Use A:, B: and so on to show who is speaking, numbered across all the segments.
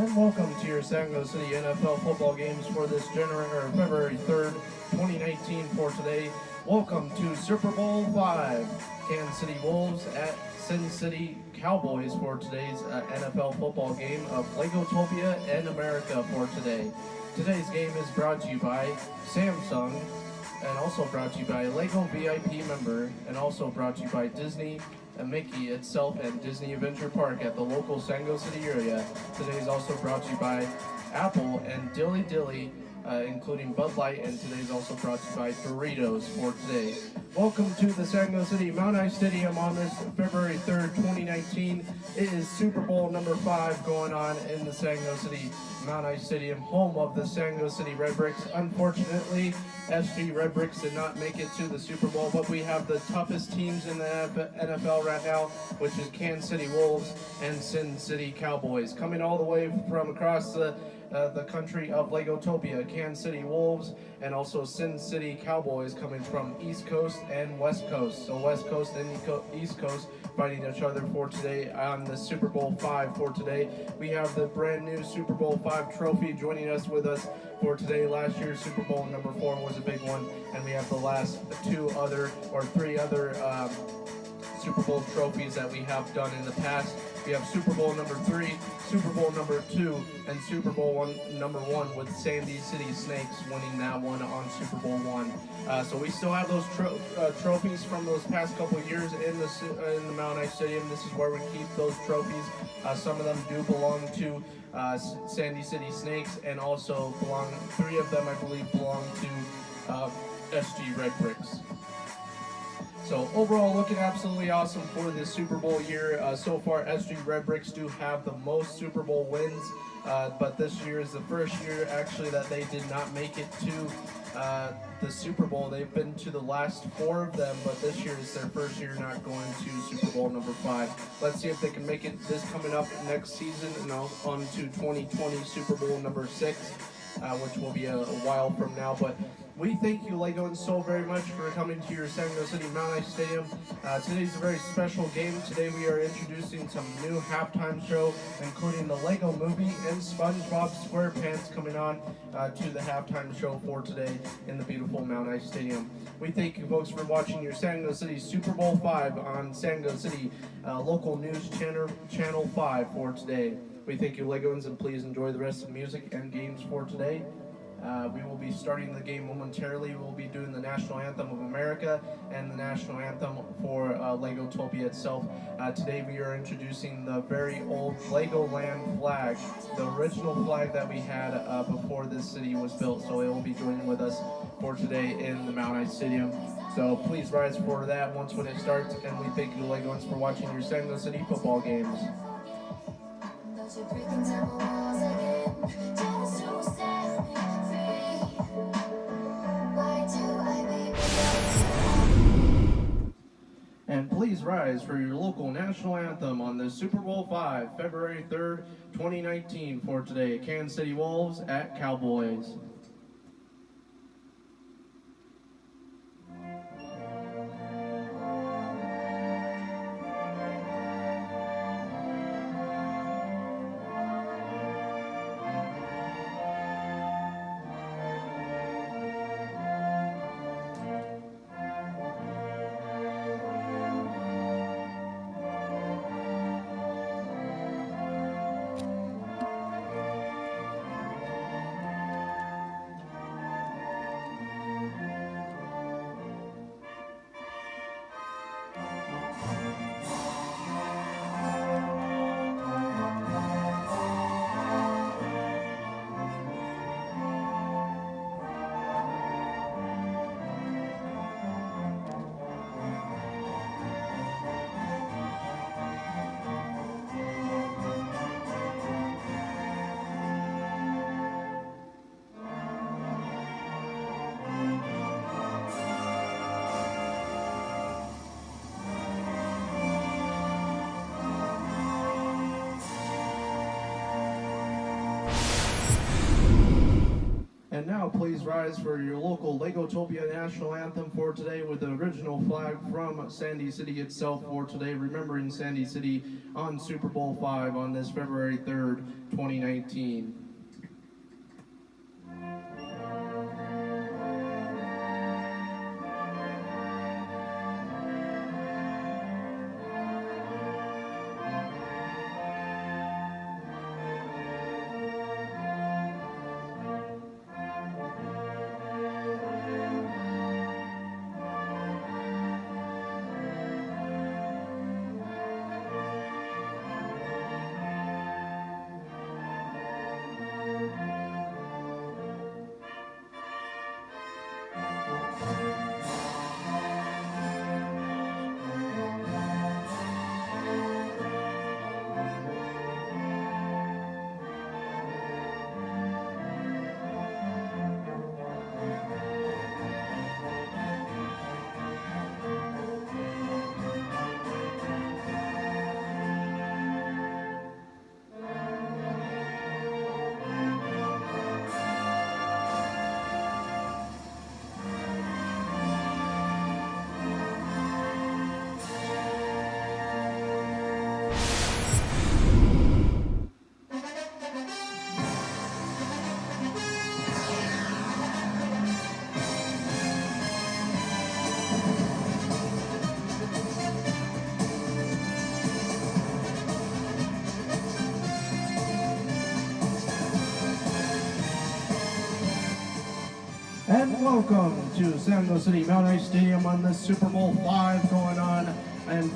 A: And welcome to your San City NFL football games for this February 3rd, 2019 for today. Welcome to Super Bowl 5, Kansas City Wolves at Sin City Cowboys for today's NFL football game of Legotopia and America for today. Today's game is brought to you by Samsung, and also brought to you by Lego VIP member, and also brought to you by Disney and Mickey itself and Disney Adventure Park at the local San City area. Today is also brought to you by Apple and Dilly Dilly, including Bud Light, and today is also brought to you by Doritos for today. Welcome to the San City Mount Ice Stadium on this February 3rd, 2019. It is Super Bowl number 5 going on in the San City Mount Ice Stadium, home of the San City Red Bricks. Unfortunately, SG Red Bricks did not make it to the Super Bowl, but we have the toughest teams in the NFL right now, which is Kansas City Wolves and Sin City Cowboys. Coming all the way from across the country of Legotopia, Kansas City Wolves, and also Sin City Cowboys coming from East Coast and West Coast. So West Coast and East Coast fighting each other for today on the Super Bowl 5 for today. We have the brand new Super Bowl 5 trophy joining us with us for today. Last year's Super Bowl number 4 was a big one, and we have the last three other Super Bowl trophies that we have done in the past. We have Super Bowl number 3, Super Bowl number 2, and Super Bowl number 1 with Sandy City Snakes winning that one on Super Bowl 1. So we still have those trophies from those past couple of years in the Mount Ice Stadium. This is where we keep those trophies. Some of them do belong to Sandy City Snakes, and also 3 of them I believe belong to SG Red Bricks. So overall, looking absolutely awesome for this Super Bowl year. So far, SG Red Bricks do have the most Super Bowl wins, but this year is the first year actually that they did not make it to the Super Bowl. They've been to the last 4 of them, but this year is their first year not going to Super Bowl number 5. Let's see if they can make it this coming up next season, and on to 2020 Super Bowl number 6, which will be a while from now. But we thank you, Legoans, so very much for coming to your San City Mount Ice Stadium. Today's a very special game. Today we are introducing some new halftime show, including the Lego Movie and SpongeBob SquarePants coming on to the halftime show for today in the beautiful Mount Ice Stadium. We thank you, folks, for watching your San City Super Bowl 5 on San City local news channel 5 for today. We thank you, Legoans, and please enjoy the rest of the music and games for today. We will be starting the game momentarily. We'll be doing the National Anthem of America and the National Anthem for Legotopia itself. Today we are introducing the very old Legoland flag, the original flag that we had before this city was built. So it will be joining with us for today in the Mount Ice Stadium. So please rise for that when it starts, and we thank you, Legoans, for watching your San City football games. And please rise for your local national anthem on the Super Bowl 5, February 3rd, 2019 for today. Kansas City Wolves at Cowboys. And now please rise for your local Legotopia national anthem for today with the original flag from Sandy City itself for today, remembering Sandy City on Super Bowl V on this February 3rd, 2019. And welcome to San Jose City Mount Ice Stadium on this Super Bowl V going on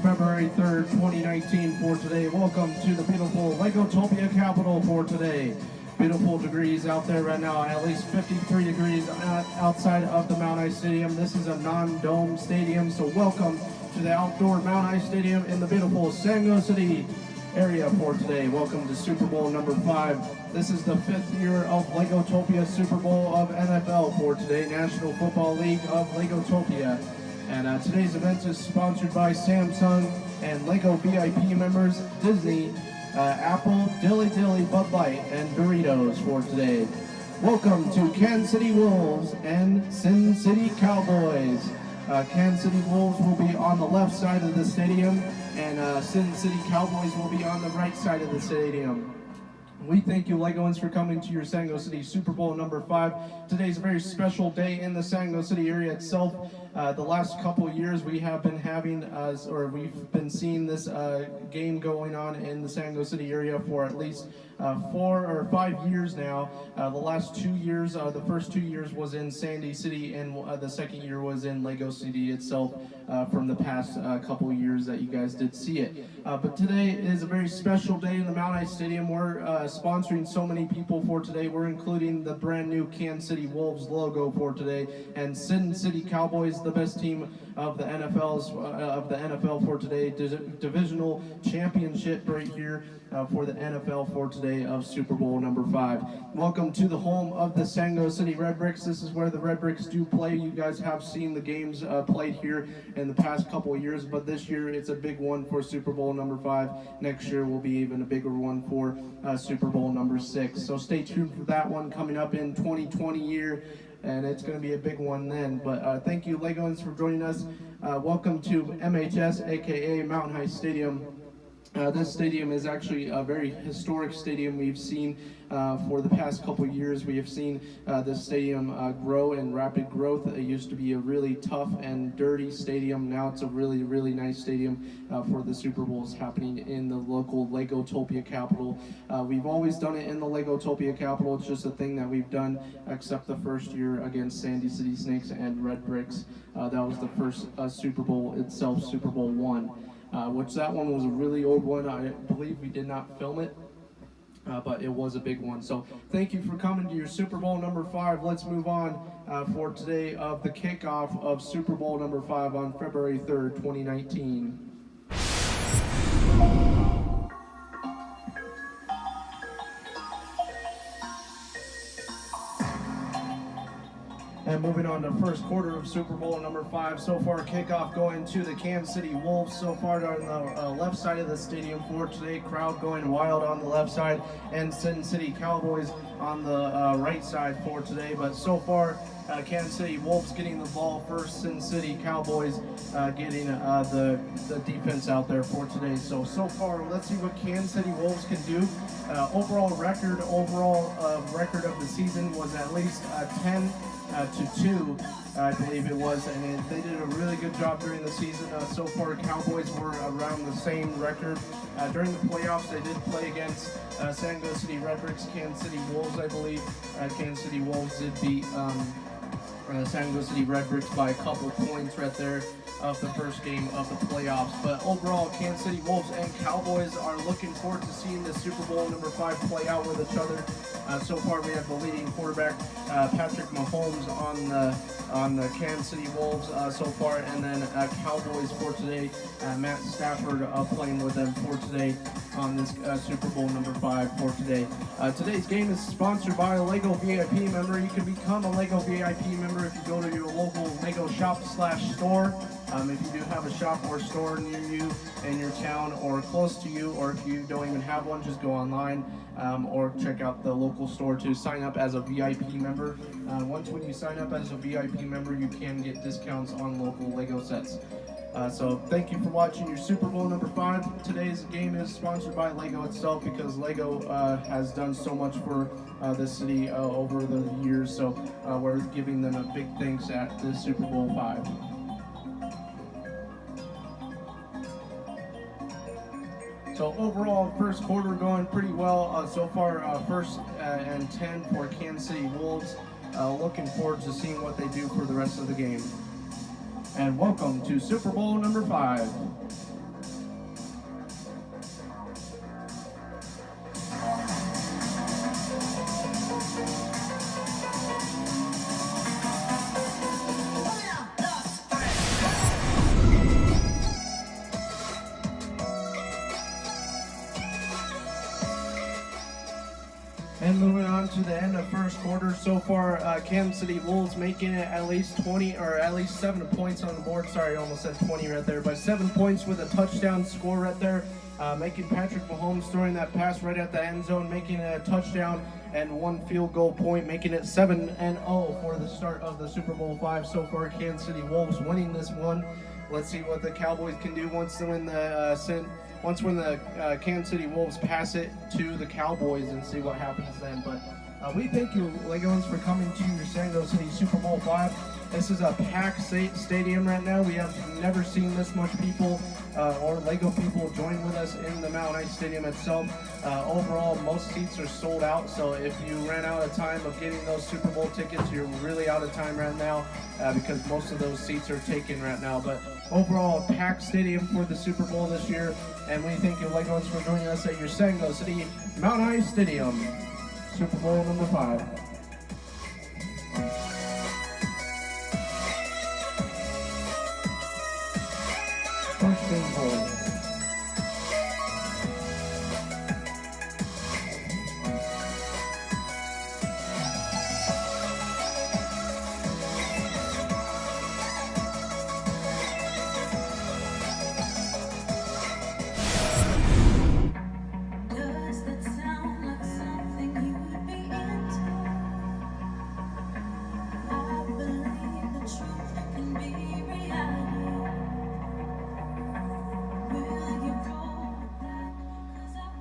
A: February 3rd, 2019 for today. Welcome to the beautiful Legotopia capital for today. Beautiful degrees out there right now, at least 53 degrees outside of the Mount Ice Stadium. This is a non-dome stadium, so welcome to the outdoor Mount Ice Stadium in the beautiful San Jose City area for today. Welcome to Super Bowl number 5. This is the 5th year of Legotopia Super Bowl of NFL for today, National Football League of Legotopia. And today's event is sponsored by Samsung and Lego VIP members, Disney, Apple, Dilly Dilly, Bud Light, and Doritos for today. Welcome to Kansas City Wolves and Sin City Cowboys. Kansas City Wolves will be on the left side of the stadium, and Sin City Cowboys will be on the right side of the stadium. We thank you, Legoans, for coming to your San Jose City Super Bowl number 5. Today's a very special day in the San Jose City area itself. The last couple of years we have been having, we've been seeing this game going on in the San Jose City area for at least 4 or 5 years now. The last 2 years, the first 2 years was in Sandy City, and the second year was in Lego City itself from the past couple of years that you guys did see it. But today is a very special day in the Mount Ice Stadium. We're sponsoring so many people for today. We're including the brand new Kansas City Wolves logo for today, and Sin City Cowboys, the best team of the NFL for today, divisional championship right here for the NFL for today of Super Bowl number 5. Welcome to the home of the San Jose City Red Bricks. This is where the Red Bricks do play. You guys have seen the games played here in the past couple of years, but this year it's a big one for Super Bowl number 5. Next year will be even a bigger one for Super Bowl number 6. So stay tuned for that one coming up in 2020 year, and it's going to be a big one then. But thank you, Legoans, for joining us. Welcome to MHS, aka Mountain High Stadium. This stadium is actually a very historic stadium. We've seen for the past couple years, we have seen this stadium grow in rapid growth. It used to be a really tough and dirty stadium. Now it's a really, really nice stadium for the Super Bowls happening in the local Legotopia capital. We've always done it in the Legotopia capital. It's just a thing that we've done, except the first year against Sandy City Snakes and Red Bricks. That was the first Super Bowl itself, Super Bowl I. Which that one was a really old one. I believe we did not film it, but it was a big one. So thank you for coming to your Super Bowl number 5. Let's move on for today of the kickoff of Super Bowl number 5 on February 3rd, 2019. And moving on to first quarter of Super Bowl number 5. So far, kickoff going to the Kansas City Wolves. So far on the left side of the stadium for today. Crowd going wild on the left side. And Sin City Cowboys on the right side for today. But so far, Kansas City Wolves getting the ball first. Sin City Cowboys getting the defense out there for today. So far, let's see what Kansas City Wolves can do. Overall record of the season was at least 10-2, I believe it was, and they did a really good job during the season. So far, Cowboys were around the same record. During the playoffs, they did play against San Diego City Redbricks, Kansas City Wolves, I believe. Kansas City Wolves did beat San Diego City Redbricks by a couple points right there of the first game of the playoffs. But overall, Kansas City Wolves and Cowboys are looking forward to seeing the Super Bowl number 5 play out with each other. So far, we have the leading quarterback, Patrick Mahomes, on the Kansas City Wolves so far, and then Cowboys for today, Matt Stafford playing with them for today on this Super Bowl number 5 for today. Today's game is sponsored by a Lego VIP member. You can become a Lego VIP member if you go to your local Lego shop/store. If you do have a shop or store near you in your town or close to you, or if you don't even have one, just go online or check out the local store to sign up as a VIP member. Once when you sign up as a VIP member, you can get discounts on local Lego sets. So thank you for watching your Super Bowl number 5. Today's game is sponsored by Lego itself, because Lego has done so much for this city over the years. So we're giving them a big thanks at this Super Bowl 5. So overall, first quarter going pretty well so far. First and 10 for Kansas City Wolves. Looking forward to seeing what they do for the rest of the game. And welcome to Super Bowl number 5. And moving on to the end of first quarter, so far Kansas City Wolves making it at least 20, or at least 7 points on the board. Sorry, I almost said 20 right there, but 7 points with a touchdown score right there. Making Patrick Mahomes throwing that pass right at the end zone, making it a touchdown and 1 field goal point, making it 7-0 for the start of the Super Bowl 5. So far, Kansas City Wolves winning this one. Let's see what the Cowboys can do once when the Kansas City Wolves pass it to the Cowboys, and see what happens then. But we thank you, Legos, for coming to your San Diego City Super Bowl 5. This is a packed stadium right now. We have never seen this much people or Lego people join with us in the Mount Ice Stadium itself. Overall, most seats are sold out, so if you ran out of time of getting those Super Bowl tickets, you're really out of time right now because most of those seats are taken right now. But overall, a packed stadium for the Super Bowl this year, and we thank you, Legos, for joining us at your San Diego City Mount Ice Stadium, Super Bowl number 5. First and goal.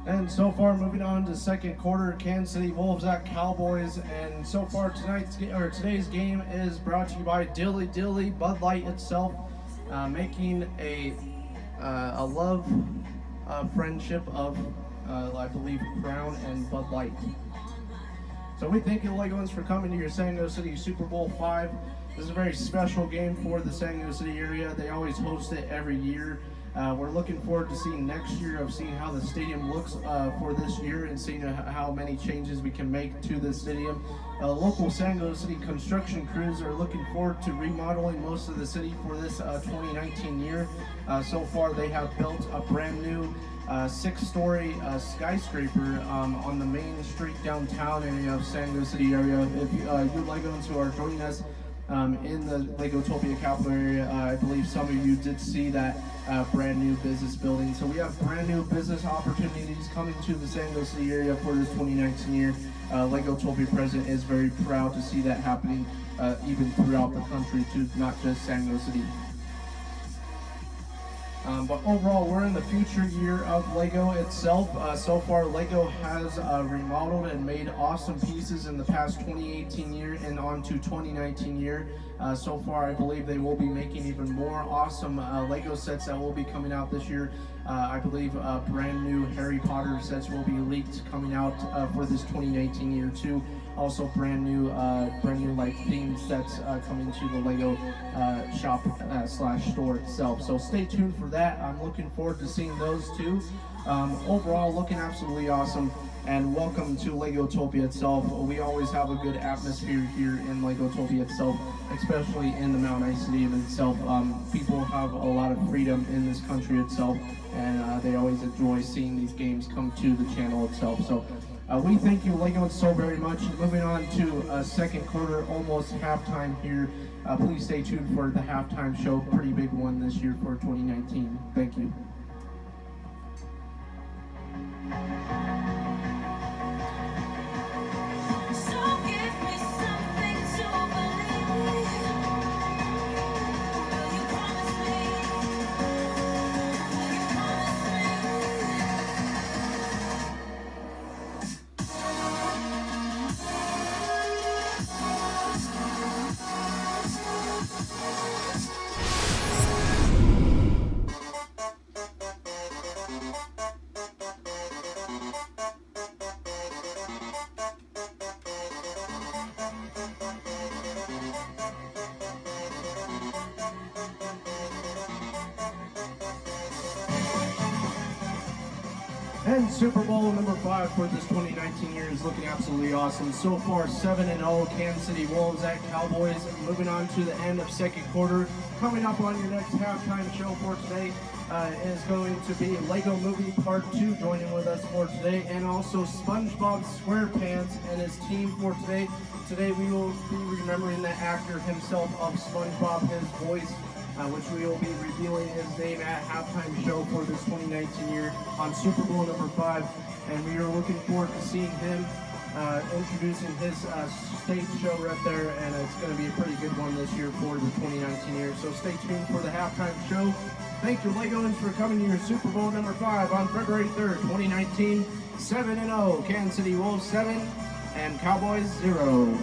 A: And so far, moving on to second quarter, Kansas City Wolves at Cowboys. And so far, today's game is brought to you by Dilly Dilly Bud Light itself, making a love friendship of, I believe, Crown and Bud Light. So we thank you, Legos, for coming to your San Diego City Super Bowl 5. This is a very special game for the San Diego City area. They always host it every year. We're looking forward to seeing next year, of seeing how the stadium looks for this year, and seeing how many changes we can make to the stadium. Local San Diego City construction crews are looking forward to remodeling most of the city for this 2019 year. So far, they have built a brand new 6-story skyscraper on the main street downtown area of San Diego City area. If you Legos who are joining us in the Legotopia capital area. I believe some of you did see that brand new business building. So we have brand new business opportunities coming to the San Diego City area for this 2019 year. Legotopia president is very proud to see that happening even throughout the country, to not just San Diego City. But overall, we're in the future year of Lego itself. So far, Lego has remodeled and made awesome pieces in the past 2018 year and on to 2019 year. So far, I believe they will be making even more awesome Lego sets that will be coming out this year. I believe brand new Harry Potter sets will be leaked coming out for this 2019 year too. Also brand new like themed sets coming to the Lego shop slash store itself. So stay tuned for that. I'm looking forward to seeing those too. Overall, looking absolutely awesome. And welcome to Legotopia itself. We always have a good atmosphere here in Legotopia itself, especially in the Mount Ice Stadium itself. People have a lot of freedom in this country itself, and they always enjoy seeing these games come to the channel itself. So we thank you, Lego, so very much. Moving on to second quarter, almost halftime here. Please stay tuned for the halftime show. Pretty big one this year for 2019. Thank you. And Super Bowl number 5 for this 2019 year is looking absolutely awesome. So far, 7-0 Kansas City Wolves at Cowboys. Moving on to the end of second quarter. Coming up on your next halftime show for today is going to be Lego Movie Part 2 joining with us for today, and also SpongeBob SquarePants and his team for today. Today we will be remembering the actor himself of SpongeBob, his voice, which we will be revealing his name at halftime show for this 2019 year on Super Bowl number 5, and we are looking forward to seeing him introducing his stage show right there, and it's going to be a pretty good one this year for the 2019 year. So stay tuned for the halftime show. Thank you, Legoans, for coming to your Super Bowl number 5 on February 3rd, 2019. 7-0, Kansas City Wolves 7 and Cowboys 0.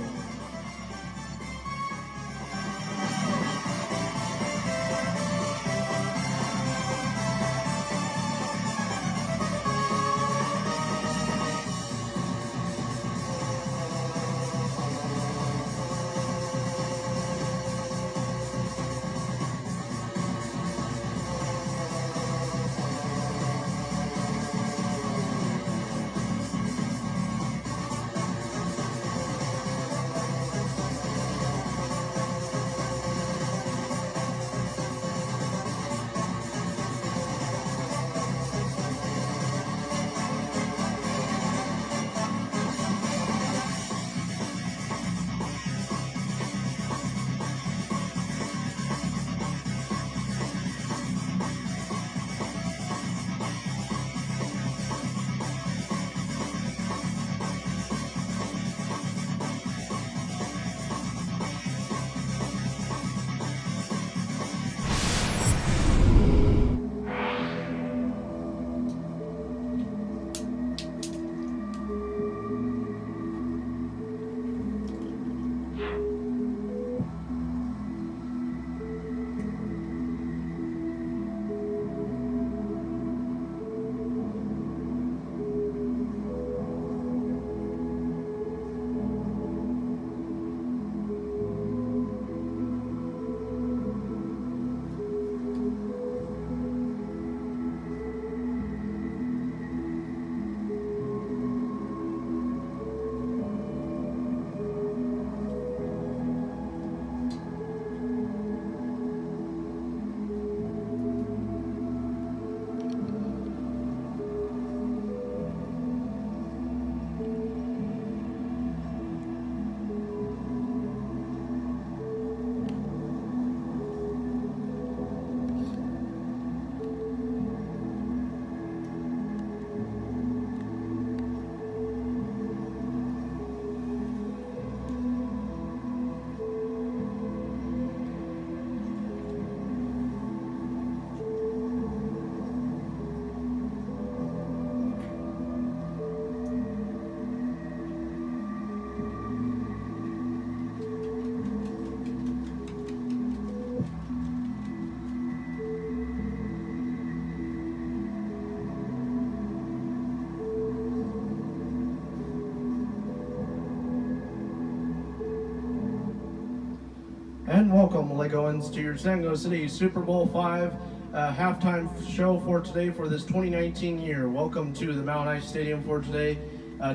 A: And welcome, Legoans, to your San Diego City Super Bowl 5 halftime show for today for this 2019 year. Welcome to the Mount Ice Stadium for today.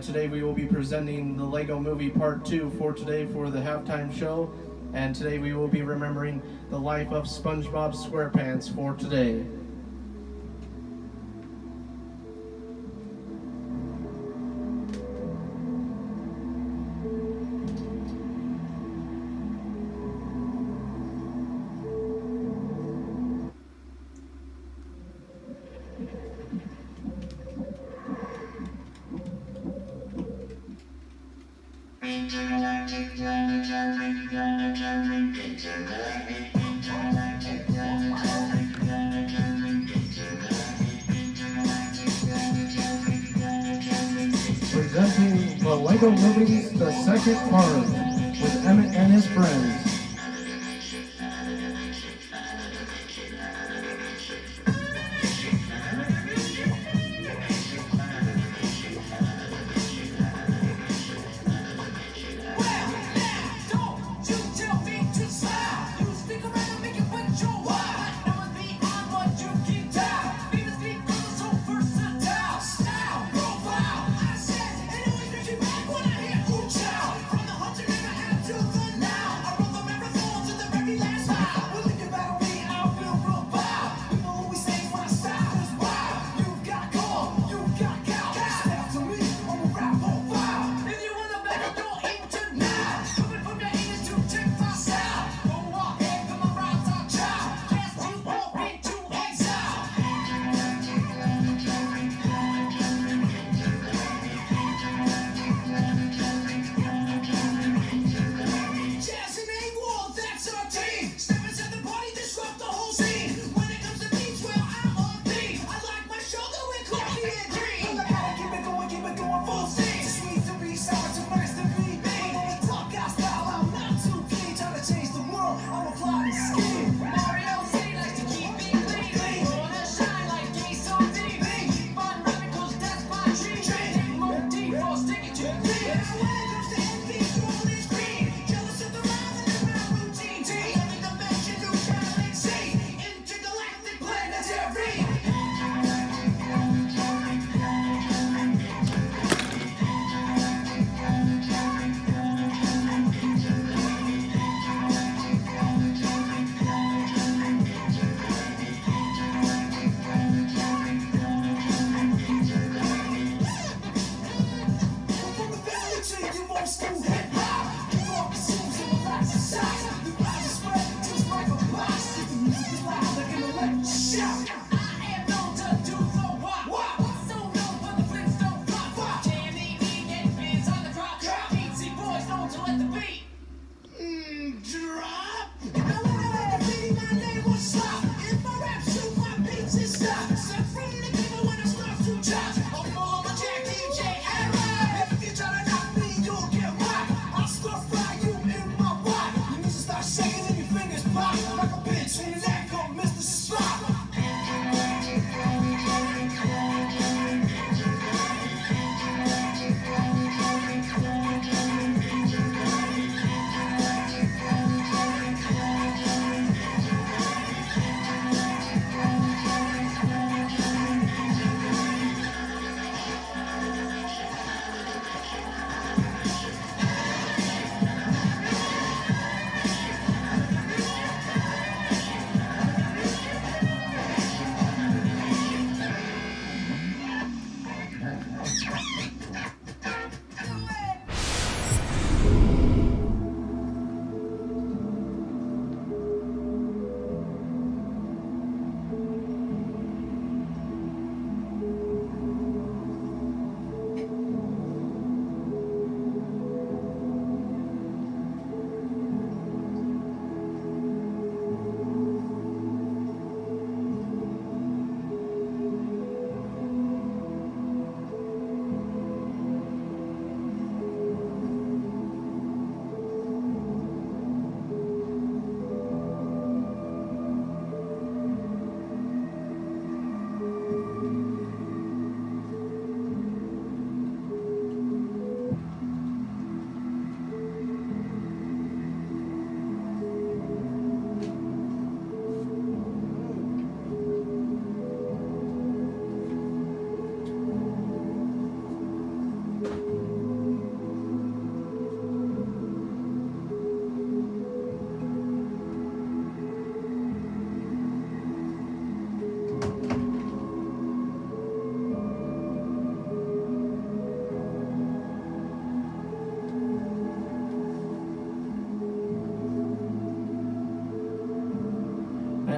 A: Today we will be presenting the Lego Movie Part 2 for today for the halftime show. And today we will be remembering the life of SpongeBob SquarePants for today. Presenting the Lego Movies, the second part, with Emmett and his friends.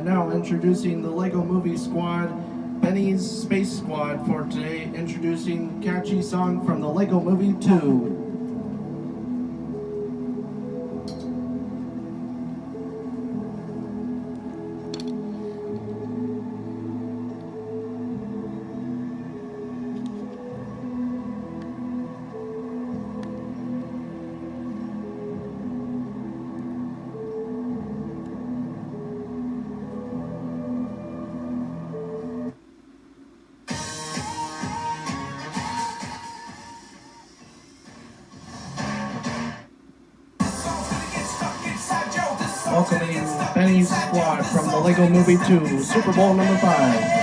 A: And now introducing the Lego Movie Squad, Benny's Space Squad for today, introducing catchy song from the Lego Movie 2. Welcoming Benny's Squad from the Lego Movie 2, Super Bowl number 5.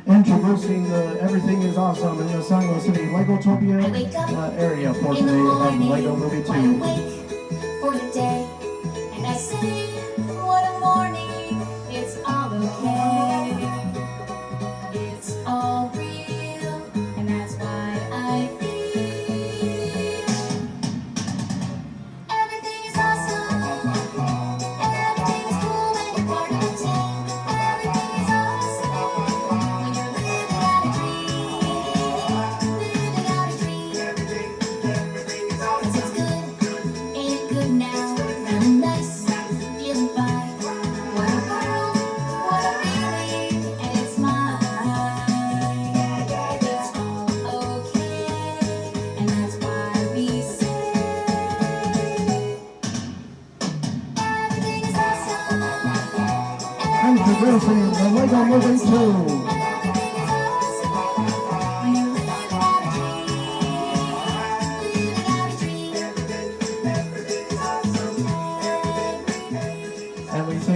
A: Introducing the Everything is Awesome in the San City Legotopia area for today of Lego Movie 2.
B: I wake for the day, and I say, what a morning, it's all okay. It's all real, and that's why I feel everything is awesome. Everything is cool when you're part of a team. Everything is awesome when you're living out a dream. Living out a dream. Everything is awesome. 'Cause it's good, ain't it good now? Feeling nice, feeling fine. What a world, what a feeling, and it's mine. It's all okay, and that's why we say everything is awesome.
A: Introducing the Lego Movie 2.
B: Everything is awesome when you're living out a dream.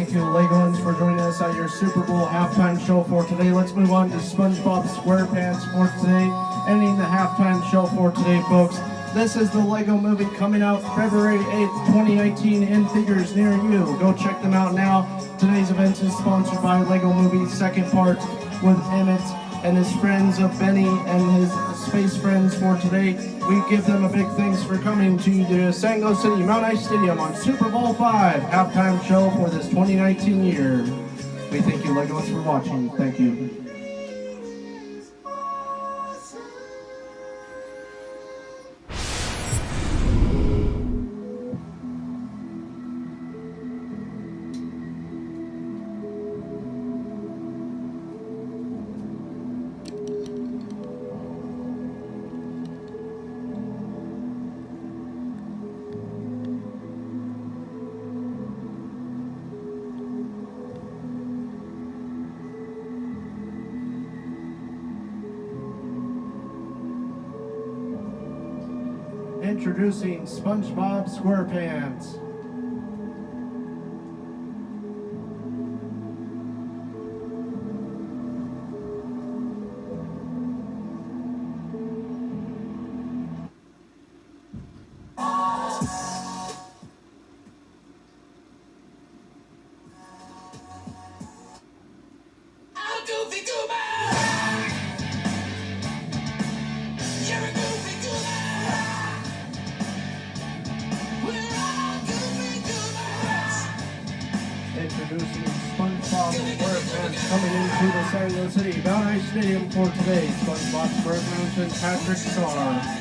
A: thank you, Legoans, for joining us at your Super Bowl halftime show for today. Let's move on to SpongeBob SquarePants for today. Ending the halftime show for today, folks. This is the Lego movie coming out February 8th, 2019 in theaters near you. Go check them out now. Today's event is sponsored by Lego Movie's second part with Emmett and his friends of Benny and his space friends for today. We give them a big thanks for coming to the Sango City Mount Ice Stadium on Super Bowl 5 halftime show for this 2019 year. We thank you, Legos, for watching. Thank you. Introducing SpongeBob SquarePants. Introducing SpongeBob SquarePants coming into the Sango City Mount Ice Stadium for today. SpongeBob SquarePants and Patrick Star.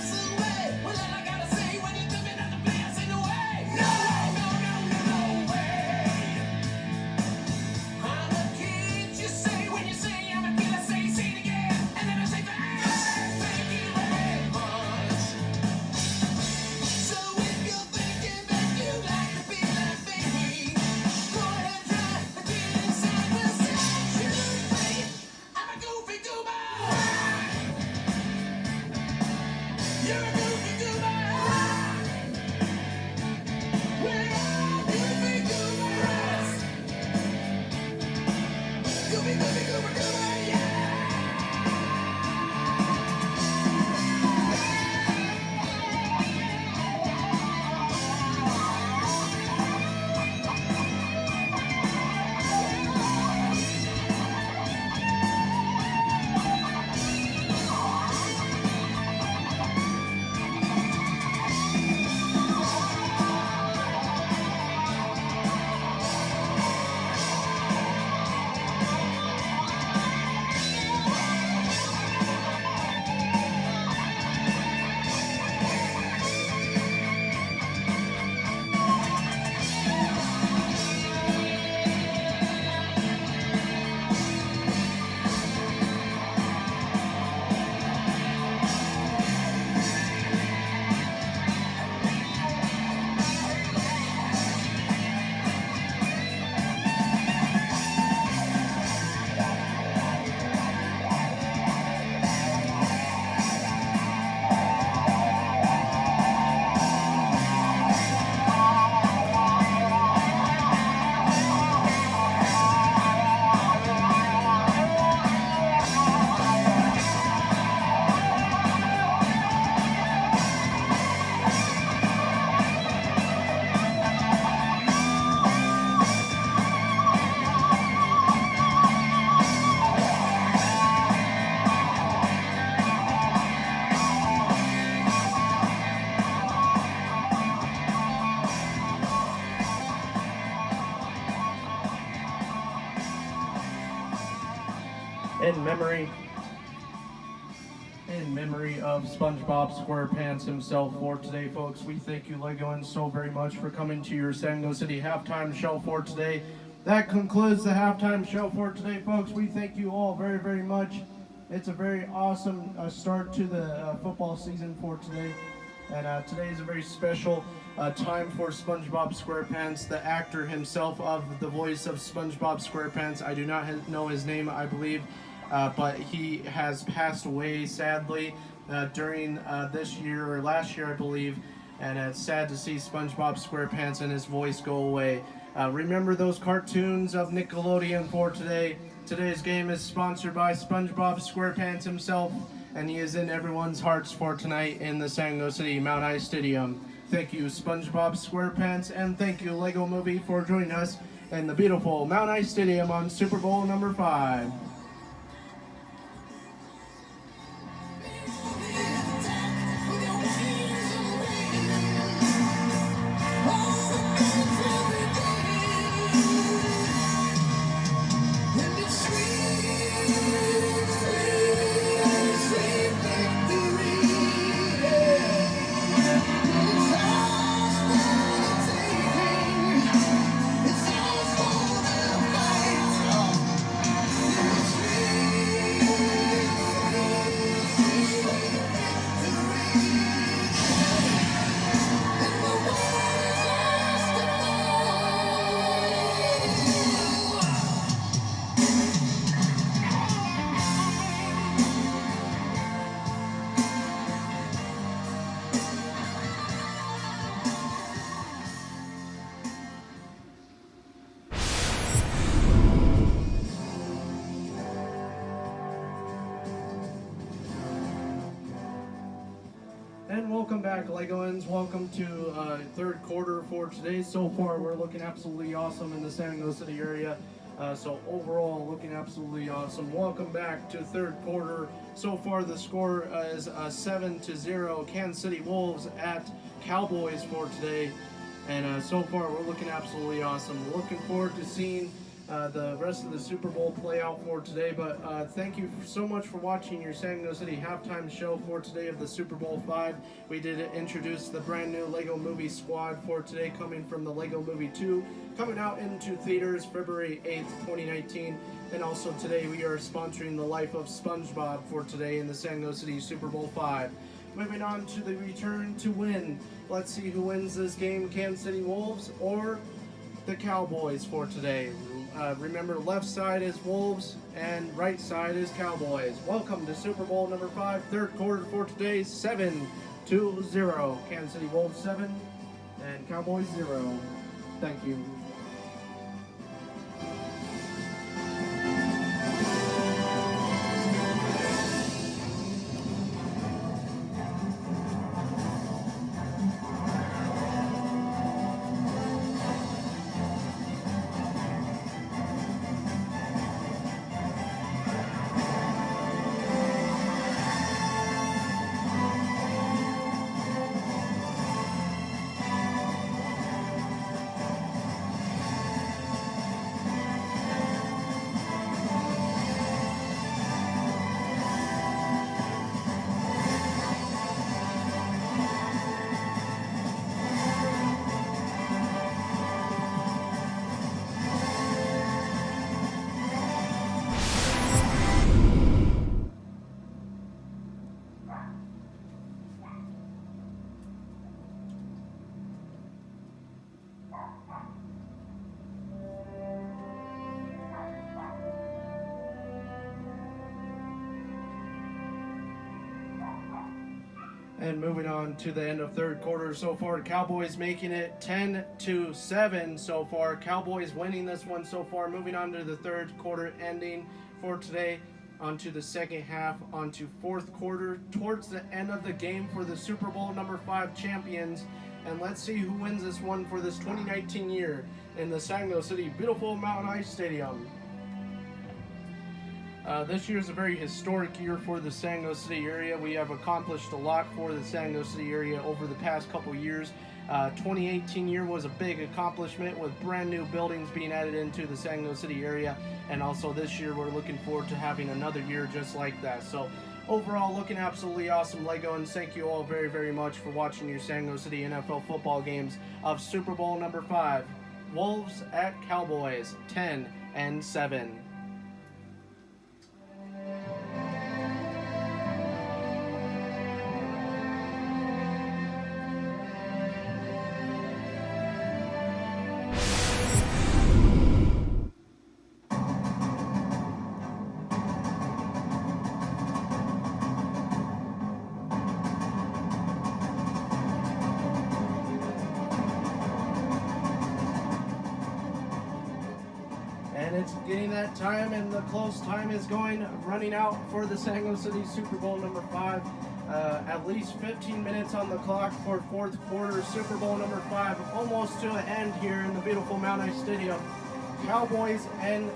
A: In memory of SpongeBob SquarePants himself for today, folks, we thank you, Legoans, so very much for coming to your Sango City halftime show for today. That concludes the halftime show for today, folks. We thank you all very, very much. It's a very awesome start to the football season for today. And today is a very special time for SpongeBob SquarePants, the actor himself of the voice of SpongeBob SquarePants. I do not know his name, I believe, but he has passed away, sadly, during this year, or last year, I believe. and it's sad to see SpongeBob SquarePants and his voice go away. Remember those cartoons of Nickelodeon for today. Today's game is sponsored by SpongeBob SquarePants himself, and he is in everyone's hearts for tonight in the San Diego City Mount High Stadium. Thank you, SpongeBob SquarePants, and thank you, Lego Movie, for joining us in the beautiful Mount High Stadium on Super Bowl number 5. And welcome back, Legoans. Welcome to third quarter for today. So far, we're looking absolutely awesome in the San Diego City area. So overall, looking absolutely awesome. Welcome back to third quarter. So far, the score is 7-0. Kansas City Wolves at Cowboys for today. And so far, we're looking absolutely awesome. Looking forward to seeing the rest of the Super Bowl play out for today. But thank you so much for watching your San Diego City halftime show for today of the Super Bowl 5. We did introduce the brand new Lego Movie squad for today, coming from the Lego Movie 2, coming out into theaters February 8th, 2019. And also today we are sponsoring the life of SpongeBob for today in the San Diego City Super Bowl 5. Moving on to the return to win. Let's see who wins this game, Kansas City Wolves or the Cowboys for today. Remember, left side is Wolves and right side is Cowboys. Welcome to Super Bowl number 5, third quarter for today, 7-0. Kansas City Wolves 7 and Cowboys 0. Thank you. And moving on to the end of third quarter so far, Cowboys making it 10-7 so far. Cowboys winning this one so far. Moving on to the third quarter ending for today. Onto the second half, onto fourth quarter, towards the end of the game for the Super Bowl number 5 champions. And let's see who wins this one for this 2019 year in the San Diego City beautiful Mountain High Stadium. This year is a very historic year for the San Diego City area. We have accomplished a lot for the San Diego City area over the past couple years. 2018 year was a big accomplishment with brand new buildings being added into the San Diego City area. And also this year we're looking forward to having another year just like that. So overall, looking absolutely awesome, Lego, and thank you all very, very much for watching your San Diego City NFL football games of Super Bowl number 5. Wolves at Cowboys, 10-7. And it's getting that time, and the close time is running out for the San Jose City Super Bowl number 5. At least 15 minutes on the clock for fourth quarter, Super Bowl number 5, almost to an end here in the beautiful Mount Ice Stadium. Cowboys and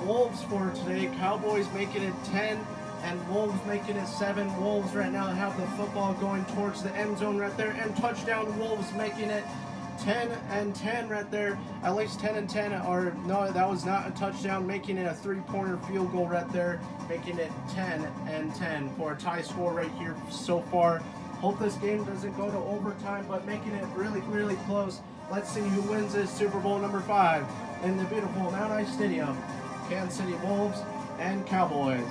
A: Wolves for today. Cowboys making it 10 and Wolves making it 7. Wolves right now have the football going towards the end zone right there, and touchdown Wolves making it 10 and 10 right there. At least 10 and 10, or no, that was not a touchdown, making it a 3-pointer field goal right there, making it 10 and 10 for a tie score right here so far. Hope this game doesn't go to overtime, but making it really, really close. Let's see who wins this Super Bowl number 5 in the beautiful Mount Ice Stadium. Kansas City Wolves and Cowboys.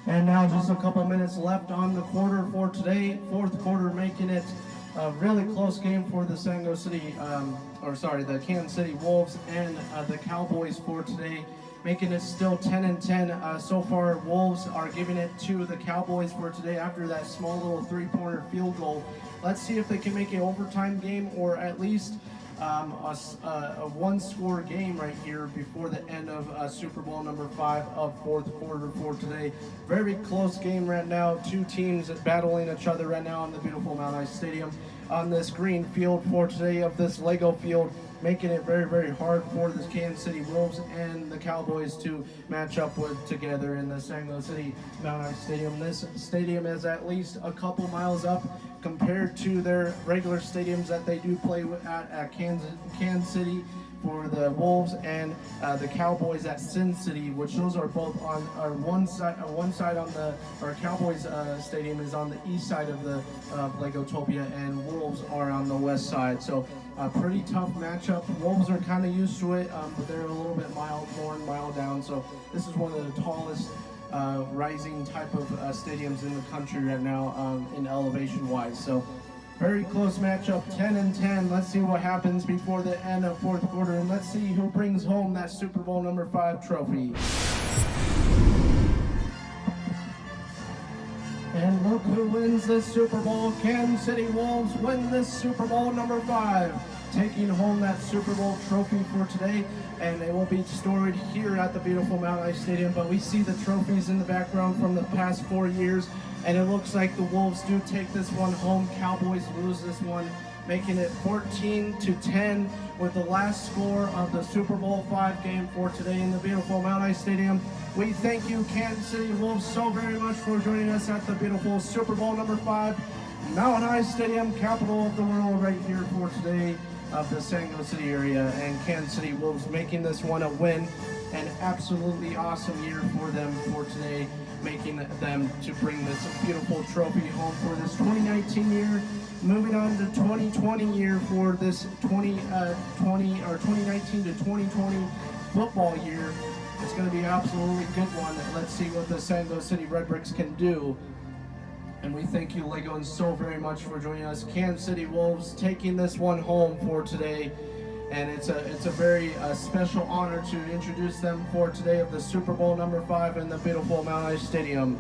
A: And now just a couple minutes left on the quarter for today. Fourth quarter making it a really close game for the the Kansas City Wolves and the Cowboys for today. Making it still 10 and 10. So far, Wolves are giving it to the Cowboys for today after that small little 3-pointer field goal. Let's see if they can make an overtime game, or at least a one-score game right here before the end of Super Bowl number 5 of fourth quarter for today. Very close game right now. Two teams battling each other right now on the beautiful Mount Ice Stadium on this green field for today of this Lego field, making it very, very hard for the Kansas City Wolves and the Cowboys to match up with together in the San Jose City Mount Ice Stadium. This stadium is at least a couple miles up compared to their regular stadiums that they do play at Kansas City for the Wolves, and the Cowboys at Sin City, which those are both on one side. One side on the Cowboys stadium is on the east side of the Legotopia, and Wolves are on the west side. So a pretty tough matchup. Wolves are kind of used to it, but they're a little bit mild down. So this is one of the tallest rising type of stadiums in the country right now in elevation wise. So very close matchup, 10 and 10. Let's see what happens before the end of fourth quarter, and let's see who brings home that Super Bowl number 5 trophy. And look who wins this Super Bowl. Kansas City Wolves win this Super Bowl number 5, taking home that Super Bowl trophy for today. And it will be stored here at the beautiful Mount Ice Stadium. But we see the trophies in the background from the past 4 years, and it looks like the Wolves do take this one home. Cowboys lose this one, making it 14-10 with the last score of the Super Bowl 5 game for today in the beautiful Mount Ice Stadium. We thank you, Kansas City Wolves, so very much for joining us at the beautiful Super Bowl number 5, Mount Ice Stadium, capital of the world, right here for today of the San Jose City area. And Kansas City Wolves making this one a win. An absolutely awesome year for them for today, making them to bring this beautiful trophy home for this 2019 year. Moving on to 2020 year for this 2019 to 2020 football year. It's going to be an absolutely good one. Let's see what the San Jose City Red Bricks can do. And we thank you, Legos, so very much for joining us. Kansas City Wolves taking this one home for today. And it's a very special honor to introduce them for today of the Super Bowl number 5 in the beautiful Mount Ice Stadium.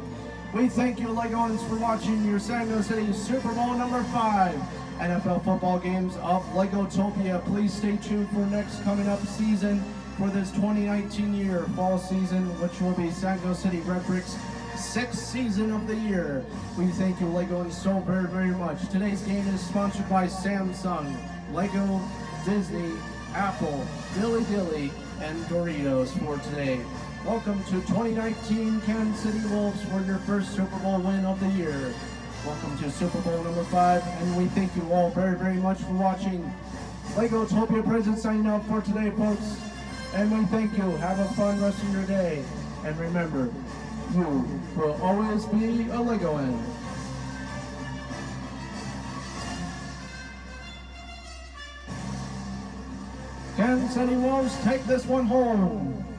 A: We thank you, Legos, for watching your San Jose City Super Bowl number 5 NFL football games of Legotopia. Please stay tuned for next coming up season for this 2019 year fall season, which will be San Jose City Red Bricks' 6th season of the year. We thank you, Legos, so very, very much. Today's game is sponsored by Samsung, Lego, Disney, Apple, Dilly Dilly, and Doritos for today. Welcome to 2019 Kansas City Wolves for your first Super Bowl win of the year. Welcome to Super Bowl number 5, and we thank you all very, very much for watching. Legotopia Presents signing out for today, folks. And we thank you. Have a fun rest of your day. And remember, you will always be a Legoan. Kansas City Wolves take this one home.